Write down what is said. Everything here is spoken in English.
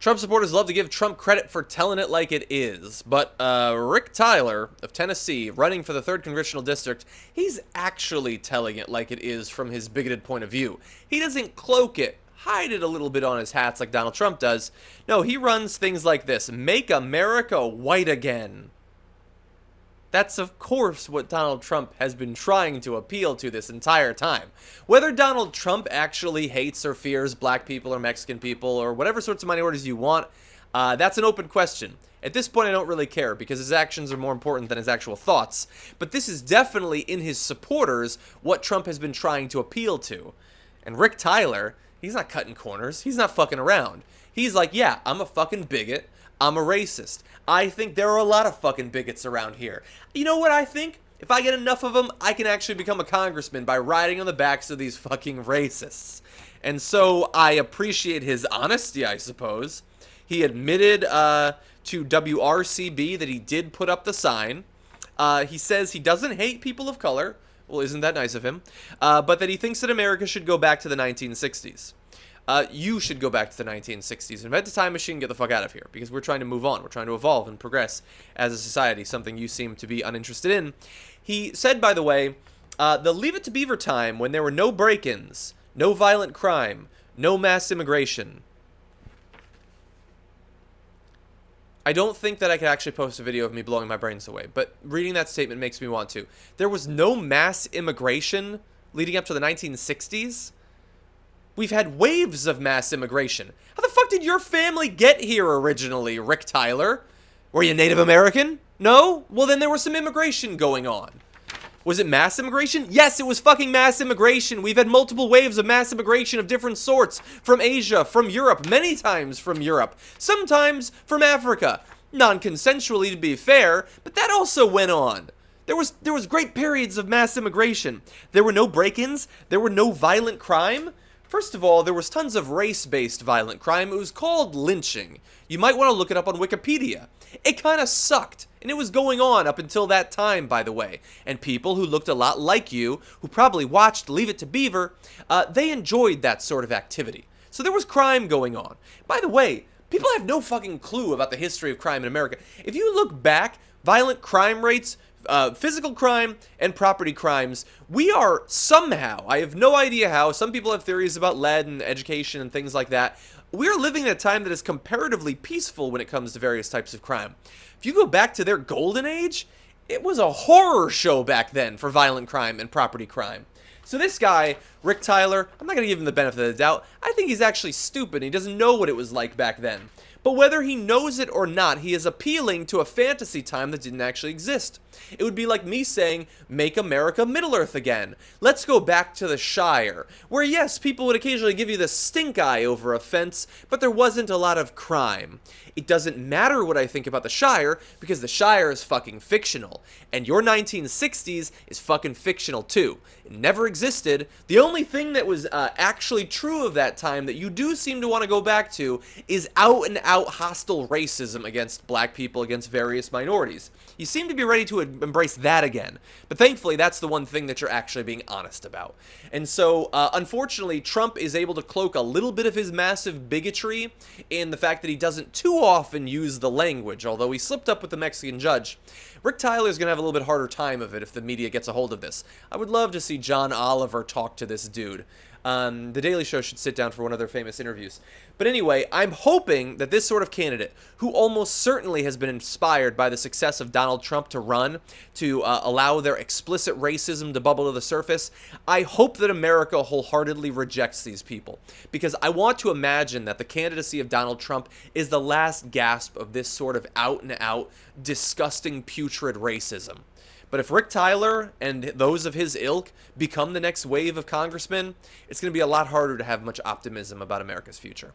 Trump supporters love to give Trump credit for telling it like it is, but Rick Tyler of Tennessee, running for the 3rd Congressional District, he's actually telling it like it is from his bigoted point of view. He doesn't cloak it, hide it a little bit on his hats like Donald Trump does. No, he runs things like this: "Make America white again." That's, of course, what Donald Trump has been trying to appeal to this entire time. Whether Donald Trump actually hates or fears black people or Mexican people or whatever sorts of minorities you want, that's an open question. At this point, I don't really care because his actions are more important than his actual thoughts. But this is definitely, in his supporters, what Trump has been trying to appeal to. And Rick Tyler, he's not cutting corners. He's not fucking around. He's like, yeah, I'm a fucking bigot. I'm a racist. I think there are a lot of fucking bigots around here. You know what I think? If I get enough of them, I can actually become a congressman by riding on the backs of these fucking racists. And so I appreciate his honesty, I suppose. He admitted to WRCB that he did put up the sign. He says he doesn't hate people of color. Well, isn't that nice of him? But that he thinks that America should go back to the 1960s. You should go back to the 1960s, invent a time machine, get the fuck out of here, because we're trying to move on. We're trying to evolve and progress as a society, something you seem to be uninterested in. He said, by the way, the Leave It to Beaver time when there were no break-ins, no violent crime, no mass immigration. I don't think that I could actually post a video of me blowing my brains away, but reading that statement makes me want to. There was no mass immigration leading up to the 1960s? We've had waves of mass immigration. How the fuck did your family get here originally, Rick Tyler? Were you Native American? No? Well, then there was some immigration going on. Was it mass immigration? Yes, it was fucking mass immigration. We've had multiple waves of mass immigration of different sorts. From Asia, from Europe, many times from Europe. Sometimes from Africa. Non-consensually, to be fair, but that also went on. There was great periods of mass immigration. There were no break-ins. There were no violent crime. First of all, there was tons of race-based violent crime. It was called lynching. You might want to look it up on Wikipedia. It kind of sucked, and it was going on up until that time, by the way. And people who looked a lot like you, who probably watched Leave It to Beaver, they enjoyed that sort of activity. So there was crime going on. By the way, people have no fucking clue about the history of crime in America. If you look back, violent crime rates, physical crime and property crimes, we are somehow, I have no idea how, some people have theories about lead and education and things like that, we're living in a time that is comparatively peaceful when it comes to various types of crime. If you go back to their golden age, it was a horror show back then for violent crime and property crime. So this guy, Rick Tyler, I'm not going to give him the benefit of the doubt. I think he's actually stupid. He doesn't know what it was like back then. But whether he knows it or not, he is appealing to a fantasy time that didn't actually exist. It would be like me saying, make America Middle-earth again. Let's go back to the Shire, where yes, people would occasionally give you the stink eye over a fence, but there wasn't a lot of crime. It doesn't matter what I think about the Shire, because the Shire is fucking fictional, and your 1960s is fucking fictional too. It never existed. The only thing that was actually true of that time that you do seem to want to go back to is out-and-out hostile racism against black people, against various minorities. You seem to be ready to embrace that again. But thankfully, that's the one thing that you're actually being honest about. And so, unfortunately, Trump is able to cloak a little bit of his massive bigotry in the fact that he doesn't too often use the language, although he slipped up with the Mexican judge. Rick Tyler is going to have a little bit harder time of it if the media gets a hold of this. I would love to see John Oliver talk to this dude. The Daily Show should sit down for one of their famous interviews. But anyway, I'm hoping that this sort of candidate, who almost certainly has been inspired by the success of Donald Trump to run, to allow their explicit racism to bubble to the surface, I hope that America wholeheartedly rejects these people. Because I want to imagine that the candidacy of Donald Trump is the last gasp of this sort of out-and-out, disgusting, putrid racism. But if Rick Tyler and those of his ilk become the next wave of congressmen, it's going to be a lot harder to have much optimism about America's future.